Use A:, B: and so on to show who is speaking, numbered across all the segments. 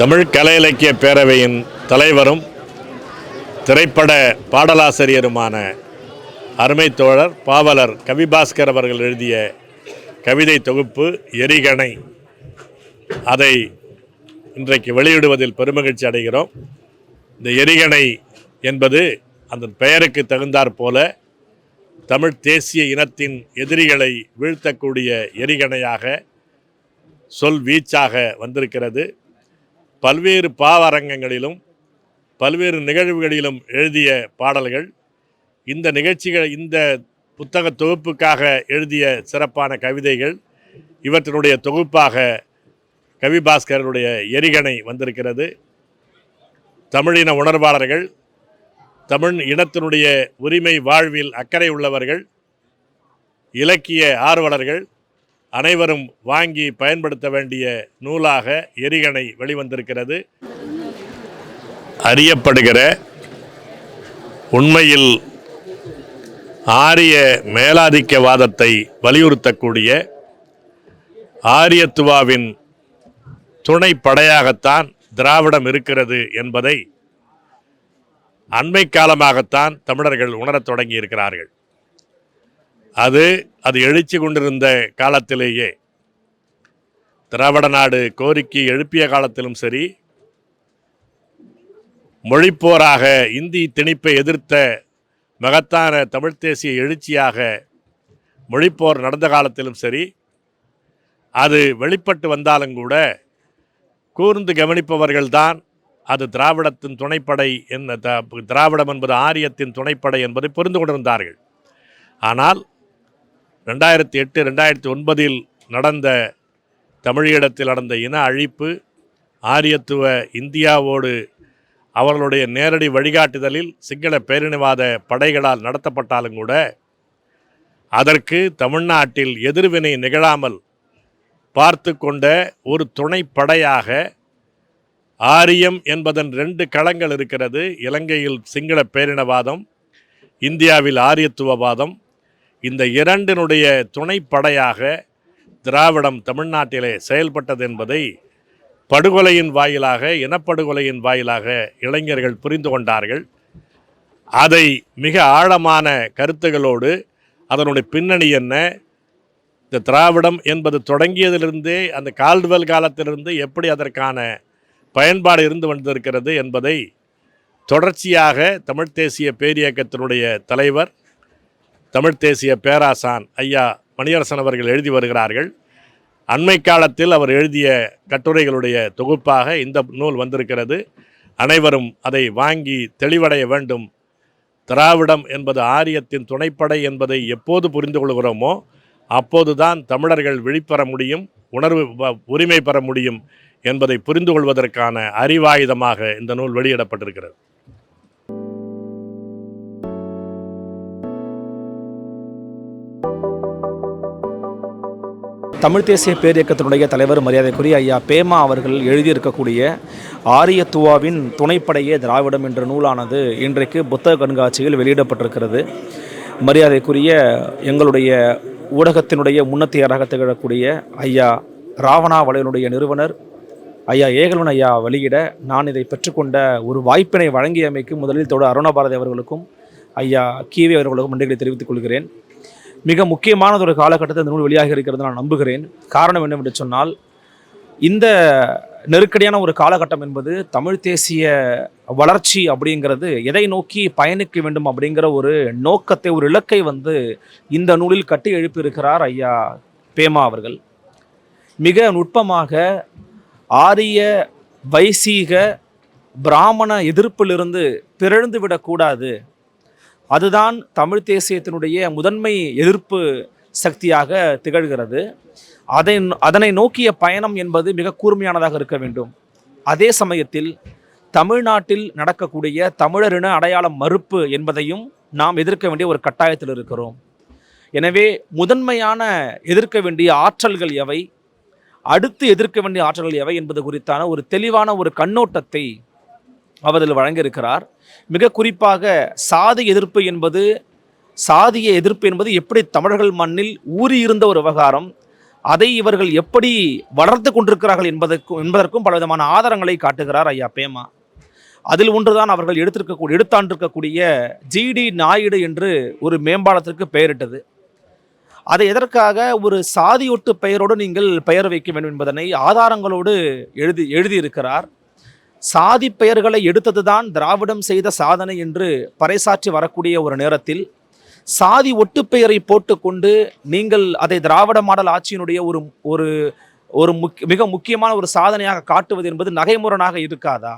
A: தமிழ் கலை இலக்கிய பேரவையின் தலைவரும் திரைப்பட பாடலாசிரியருமான அருமை தோழர் பாவலர் கவிபாஸ்கர் அவர்கள் எழுதிய கவிதை தொகுப்பு எரிகணை. அதை இன்றைக்கு வெளியிடுவதில் பெருமகிழ்ச்சி அடைகிறோம். இந்த எரிகணை என்பது அந்த பெயருக்கு தகுந்தாற் போல தமிழ் தேசிய இனத்தின் எதிரிகளை வீழ்த்தக்கூடிய எரிகணையாக சொல் வீச்சாக வந்திருக்கிறது. பல்வேறு பாவரங்கங்களிலும் பல்வேறு நிகழ்வுகளிலும் எழுதிய பாடல்கள், இந்த நிகழ்ச்சிகள், இந்த புத்தக தொகுப்புக்காக எழுதிய சிறப்பான கவிதைகள், இவற்றினுடைய தொகுப்பாக கவிபாஸ்கருடைய எரிகணை வந்திருக்கிறது. தமிழின உணர்வாளர்கள், தமிழ் இனத்தினுடைய உரிமை வாழ்வில் அக்கறை உள்ளவர்கள், இலக்கிய ஆர்வலர்கள் அனைவரும் வாங்கி பயன்படுத்த வேண்டிய நூலாக எரிகணை வெளிவந்திருக்கிறது. அறியப்படுகிற உண்மையில் ஆரிய மேலாதிக்கவாதத்தை வலியுறுத்தக்கூடிய ஆரியத்துவாவின் துணை படையாகத்தான் திராவிடம் இருக்கிறது என்பதை அண்மை காலமாகத்தான் தமிழர்கள் உணரத் தொடங்கி இருக்கிறார்கள். அது எழுச்சி கொண்டிருந்த காலத்திலேயே, திராவிட நாடு கோரிக்கை எழுப்பிய காலத்திலும் சரி, மொழிப்போராக இந்தி திணிப்பை எதிர்த்த மகத்தான தமிழ் தேசிய எழுச்சியாக மொழிப்போர் நடந்த காலத்திலும் சரி, அது வெளிப்பட்டு வந்தாலும் கூட கூர்ந்து கவனிப்பவர்கள்தான் அது திராவிடத்தின் துணைப்படை திராவிடம் என்பது ஆரியத்தின் துணைப்படை என்பதை புரிந்து கொண்டிருந்தார்கள். ஆனால் 2008, 2009 நடந்த தமிழீழத்தில் நடந்த இன அழிப்பு, ஆரியத்துவ இந்தியாவோடு அவர்களுடைய நேரடி வழிகாட்டுதலில் சிங்கள பேரினவாத படைகளால் நடத்தப்பட்டாலும் கூட அதற்கு தமிழ்நாட்டில் எதிர்வினை நிகழாமல் பார்த்து கொண்ட ஒரு துணை படையாக ஆரியம் என்பதன் 2 களங்கள் இருக்கிறது. இலங்கையில் சிங்கள பேரினவாதம், இந்தியாவில் ஆரியத்துவவாதம். இந்த இரண்டினுடைய துணைப்படையாக திராவிடம் தமிழ்நாட்டிலே செயல்பட்டது என்பதை படுகொலையின் வாயிலாக, இனப்படுகொலையின் வாயிலாக இளைஞர்கள் புரிந்து கொண்டார்கள். அதை மிக ஆழமான கருத்துகளோடு, அதனுடைய பின்னணி என்ன, இந்த திராவிடம் என்பது தொடங்கியதிலிருந்தே அந்த கால்டுவெல் காலத்திலிருந்து எப்படி அதற்கான பயன்பாடு இருந்து வந்திருக்கிறது என்பதை தொடர்ச்சியாக தமிழ் தேசிய பேரியக்கத்தினுடைய தலைவர், தமிழ் தேசிய பேராசான் ஐயா மணியரசன் அவர்கள் எழுதி வருகிறார்கள். அண்மை காலத்தில் அவர் எழுதிய கட்டுரைகளுடைய தொகுப்பாக இந்த நூல் வந்திருக்கிறது. அனைவரும் அதை வாங்கி தெளிவடைய வேண்டும். திராவிடம் என்பது ஆரியத்தின் துணைப்படை என்பதை எப்போது புரிந்து கொள்கிறோமோ அப்போதுதான் தமிழர்கள் விழிப்பெற முடியும், உரிமை பெற முடியும் என்பதை புரிந்து கொள்வதற்கான அறிவாயுதமாக இந்த நூல் வெளியிடப்பட்டிருக்கிறது.
B: தமிழ் தேசிய பேரியக்கத்தினுடைய தலைவர் மரியாதைக்குரிய ஐயா பேமா அவர்கள் எழுதியிருக்கக்கூடிய ஆரியத்துவாவின் துணைப்படையே திராவிடம் என்ற நூலானது இன்றைக்கு புத்தக கண்காட்சியில் வெளியிடப்பட்டிருக்கிறது. மரியாதைக்குரிய எங்களுடைய ஊடகத்தினுடைய முன்னத்தியராக திகழக்கூடிய ஐயா ராவணாவளையனுடைய நிறுவனர் ஐயா ஏகல்வன் ஐயா வெளியிட நான் இதை பெற்றுக்கொண்ட ஒரு வாய்ப்பினை வழங்கியமைக்கு முதலில் தோழர் அருணபாரதி அவர்களுக்கும் ஐயா கீவி அவர்களுக்கும் நன்றிகளை தெரிவித்துக் கொள்கிறேன். மிக முக்கியமானது ஒரு காலகட்டத்தில் இந்த நூல் வெளியாக இருக்கிறது நான் நம்புகிறேன். காரணம் என்னவென்று சொன்னால், இந்த நெருக்கடியான ஒரு காலகட்டம் என்பது தமிழ் தேசிய வளர்ச்சி அப்படிங்கிறது எதை நோக்கி பயணிக்க வேண்டும் அப்படிங்கிற ஒரு நோக்கத்தை, ஒரு இலக்கை இந்த நூலில் கட்டி எழுப்பியிருக்கிறார் ஐயா பேமா அவர்கள். மிக நுட்பமாக ஆரிய வைசீக பிராமண எதிர்ப்பிலிருந்து பிறழ்ந்து விடக்கூடாது, அதுதான் தமிழ் தேசியத்தினுடைய முதன்மை எதிர்ப்பு சக்தியாக திகழ்கிறது. அதனை நோக்கிய பயணம் என்பது மிக கூர்மையானதாக இருக்க வேண்டும். அதே சமயத்தில் தமிழ்நாட்டில் நடக்கக்கூடிய தமிழரின அடையாள மறுப்பு என்பதையும் நாம் எதிர்க்க வேண்டிய ஒரு கட்டாயத்தில் இருக்கிறோம். எனவே முதன்மையான எதிர்க்க வேண்டிய ஆற்றல்கள் எவை, அடுத்து எதிர்க்க வேண்டிய ஆற்றல்கள் எவை என்பது குறித்தான ஒரு தெளிவான ஒரு கண்ணோட்டத்தை அவதில் வழங்கியிருக்கிறார். மிக குறிப்பாக சாதிய எதிர்ப்பு என்பது எப்படி தமிழர்கள் மண்ணில் ஊறியிருந்த ஒரு விவகாரம், அதை இவர்கள் எப்படி வளர்த்து கொண்டிருக்கிறார்கள் என்பதற்கும் பலவிதமான ஆதாரங்களை காட்டுகிறார் ஐயா பேமா. அதில் ஒன்றுதான் அவர்கள் எடுத்தாண்டிருக்கக்கூடிய ஜிடி நாயுடு என்று ஒரு மேம்பாலத்திற்கு பெயரிட்டது. அதை எதற்காக ஒரு சாதியொட்டு பெயரோடு நீங்கள் பெயர் வைக்க வேண்டும் என்பதனை ஆதாரங்களோடு எழுதியிருக்கிறார். சாதி பெயர்களை எடுத்ததுதான் திராவிடம் செய்த சாதனை என்று பறைசாற்றி வரக்கூடிய ஒரு நேரத்தில் சாதி ஒட்டு பெயரை போட்டுக்கொண்டு நீங்கள் அதை திராவிட மாடல் ஆட்சியினுடைய ஒரு ஒரு ஒரு மிக முக்கியமான ஒரு சாதனையாக காட்டுவது என்பது நகைமுரணாக இருக்காதா?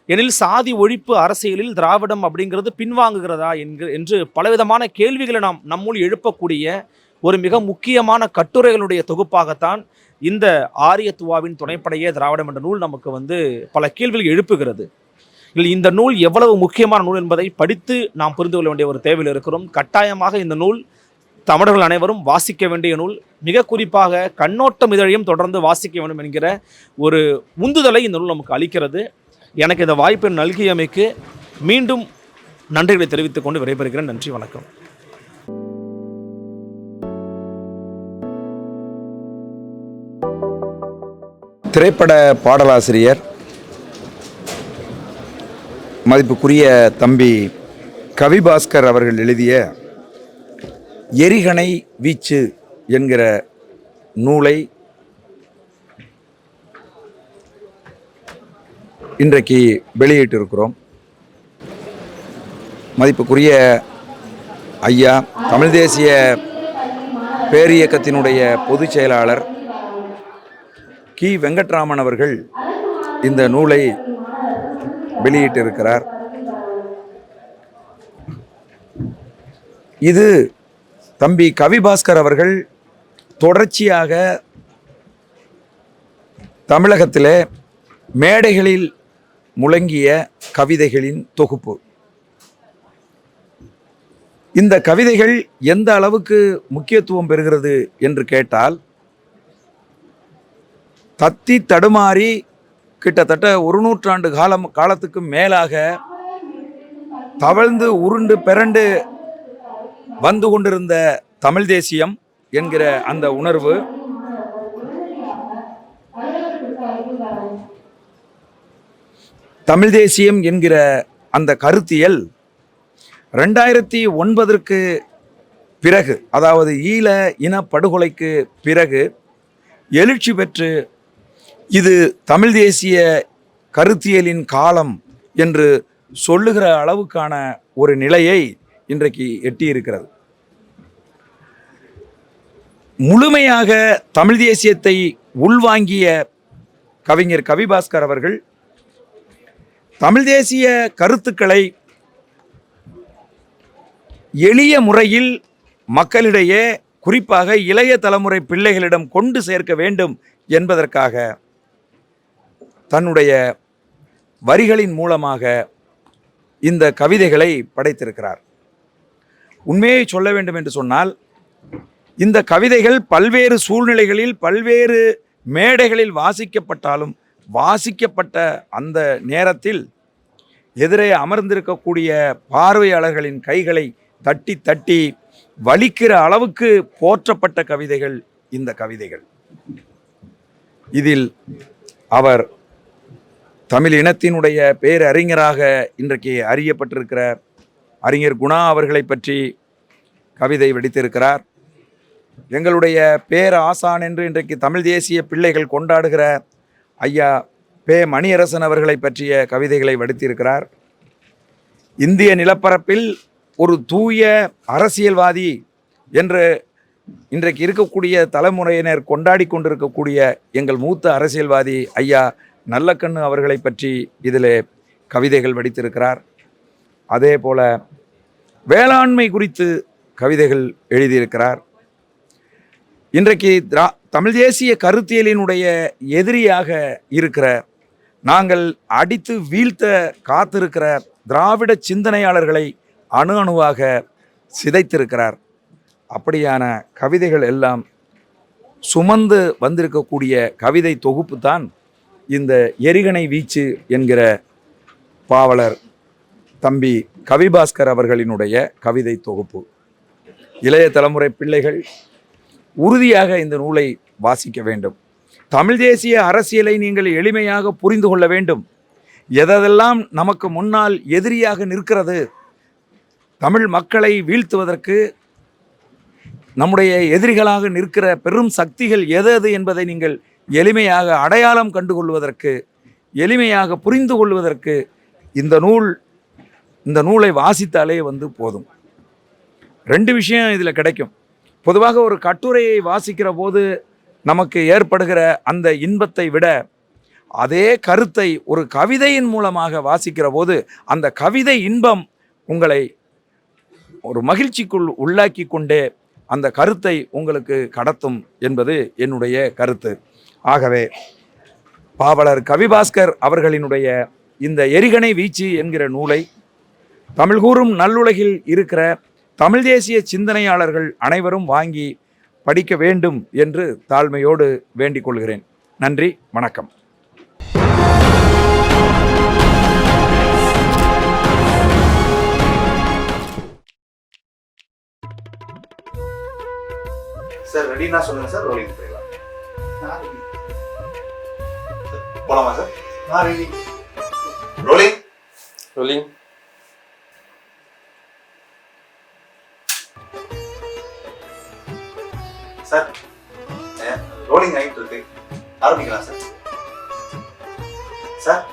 B: எனில் சாதி ஒழிப்பு அரசியலில் திராவிடம் அப்படிங்கிறது பின்வாங்குகிறதா என்று பலவிதமான கேள்விகளை நம்முள் எழுப்பக்கூடிய ஒரு மிக முக்கியமான கட்டுரைகளுடைய தொகுப்பாகத்தான் இந்த ஆரியத்துவாவின் துணைப்படையே திராவிடம் என்ற நூல் நமக்கு பல கேள்விகள் எழுப்புகிறது. இந்த நூல் எவ்வளவு முக்கியமான நூல் என்பதை படித்து நாம் புரிந்து கொள்ள வேண்டிய ஒரு தேவையில் இருக்கிறோம். கட்டாயமாக இந்த நூல் தமிழர்கள் அனைவரும் வாசிக்க வேண்டிய நூல். மிக குறிப்பாக கண்ணோட்டம் இதழையும் தொடர்ந்து வாசிக்க வேண்டும் என்கிற ஒரு உந்துதலை இந்த நூல் நமக்கு அளிக்கிறது. எனக்கு இந்த வாய்ப்பை நல்கியமைக்கு மீண்டும் நன்றிகளை தெரிவித்துக் கொண்டு விடைபெறுகிறேன். நன்றி, வணக்கம்.
C: திரைப்பட பாடலாசிரியர் மதிப்புக்குரிய தம்பி கவிபாஸ்கர் அவர்கள் எழுதிய எரிகணை வீச்சு என்கிற நூலை இன்றைக்கு வெளியிட்டிருக்கிறோம். மதிப்புக்குரிய ஐயா தமிழ் தேசிய பேரியக்கத்தினுடைய பொதுச் செயலாளர் கி வெங்கட்ராமன் அவர்கள் இந்த நூலை வெளியிட்டிருக்கிறார். இது தம்பி கவிபாஸ்கர் அவர்கள் தொடர்ச்சியாக தமிழகத்திலே மேடைகளில் முழங்கிய கவிதைகளின் தொகுப்பு. இந்த கவிதைகள் எந்த அளவுக்கு முக்கியத்துவம் பெறுகிறது என்று கேட்டால், தத்தி தடுமாறி கிட்டத்தட்ட 100 ஆண்டு காலத்துக்கு மேலாக தவழ்ந்து உருண்டு பிறண்டு வந்து கொண்டிருந்த தமிழ் தேசியம் என்கிற அந்த உணர்வு தமிழ் தேசியம் என்கிற அந்த கருத்தியல் 2009 பிறகு, அதாவது ஈழ இனப்படுகொலைக்கு பிறகு எழுச்சி பெற்று இது தமிழ் தேசிய கருத்தியலின் காலம் என்று சொல்லுகிற அளவுக்கான ஒரு நிலையை இன்றைக்கு எட்டியிருக்கிறது. முழுமையாக தமிழ் தேசியத்தை உள்வாங்கிய கவிஞர் கவிபாஸ்கர் அவர்கள் தமிழ் தேசிய கருத்துக்களை எளிய முறையில் மக்களிடையே, குறிப்பாக இளைய தலைமுறை பிள்ளைகளிடம் கொண்டு சேர்க்க வேண்டும் என்பதற்காக தன்னுடைய வரிகளின் மூலமாக இந்த கவிதைகளை படைத்திருக்கிறார். உண்மையை சொல்ல வேண்டும் என்று சொன்னால், இந்த கவிதைகள் பல்வேறு சூழ்நிலைகளில் பல்வேறு மேடைகளில் வாசிக்கப்பட்டாலும், வாசிக்கப்பட்ட அந்த நேரத்தில் எதிரே அமர்ந்திருக்கக்கூடிய பார்வையாளர்களின் கைகளை தட்டி தட்டி வலிக்கிற அளவுக்கு போற்றப்பட்ட கவிதைகள் இந்த கவிதைகள். இதில் அவர் தமிழ் இனத்தினுடைய பேரறிஞராக இன்றைக்கு அறியப்பட்டிருக்கிற அறிஞர் குணா அவர்களை பற்றி கவிதை வெடித்திருக்கிறார். எங்களுடைய பேர ஆசான் என்று இன்றைக்கு தமிழ் தேசிய பிள்ளைகள் கொண்டாடுகிற ஐயா பே மணியரசன் அவர்களை பற்றிய கவிதைகளை வடித்திருக்கிறார். இந்திய நிலப்பரப்பில் ஒரு தூய அரசியல்வாதி என்று இன்றைக்கு இருக்கக்கூடிய தலைமுறையினர் கொண்டாடி கொண்டிருக்கக்கூடிய எங்கள் மூத்த அரசியல்வாதி ஐயா நல்லக்கண்ணு அவர்களை பற்றி இதில் கவிதைகள் வடித்திருக்கிறார். அதே போல வேளாண்மை குறித்து கவிதைகள் எழுதியிருக்கிறார். இன்றைக்கு தமிழ் தேசிய கருத்தியலினுடைய எதிரியாக இருக்கிற, நாங்கள் அடித்து வீழ்த்த காத்திருக்கிற திராவிட சிந்தனையாளர்களை அணு அணுவாக சிதைத்திருக்கிறார். அப்படியான கவிதைகள் எல்லாம் சுமந்து வந்திருக்கக்கூடிய கவிதை தொகுப்பு தான் இந்த எரிகணை வீச்சு என்கிற பாவலர் தம்பி கவிபாஸ்கர் அவர்களினுடைய கவிதை தொகுப்பு. இளைய தலைமுறை பிள்ளைகள் உறுதியாக இந்த நூலை வாசிக்க வேண்டும். தமிழ் தேசிய அரசியலை நீங்கள் எளிமையாக புரிந்து கொள்ள வேண்டும். எதெல்லாம் நமக்கு முன்னால் எதிரியாக நிற்கிறது, தமிழ் மக்களை வீழ்த்துவதற்கு நம்முடைய எதிரிகளாக நிற்கிற பெரும் சக்திகள் எது என்பதை நீங்கள் எளிமையாக அடையாளம் கண்டுகொள்வதற்கு, எளிமையாக புரிந்து கொள்வதற்கு இந்த நூலை வாசித்தாலே போதும். 2 விஷயம் இதில் கிடைக்கும். பொதுவாக ஒரு கட்டுரையை வாசிக்கிற போது நமக்கு ஏற்படுகிற அந்த இன்பத்தை விட அதே கருத்தை ஒரு கவிதையின் மூலமாக வாசிக்கிற போது அந்த கவிதை இன்பம் உங்களை ஒரு மகிழ்ச்சிக்குள் உள்ளாக்கி கொண்டே அந்த கருத்தை உங்களுக்கு கடத்தும் என்பது என்னுடைய கருத்து. ஆகவே பாவலர் கவிபாஸ்கர் அவர்களினுடைய இந்த எரிகணை வீச்சு என்கிற நூலை தமிழ் கூறும் நல்லுலகில் இருக்கிற தமிழ் தேசிய சிந்தனையாளர்கள் அனைவரும் வாங்கி படிக்க வேண்டும் என்று தாழ்மையோடு வேண்டிக் கொள்கிறேன். நன்றி, வணக்கம்.
D: சார் ரெடினா சொல்லுங்க சார். ரோலிங் போயிடலாம். போலாமா சார்? நான் ready. Rolling. Rolling. Sir rolling ஆகிட்டு இருக்கு. ஆரம்பிக்கலாம் சார். சார்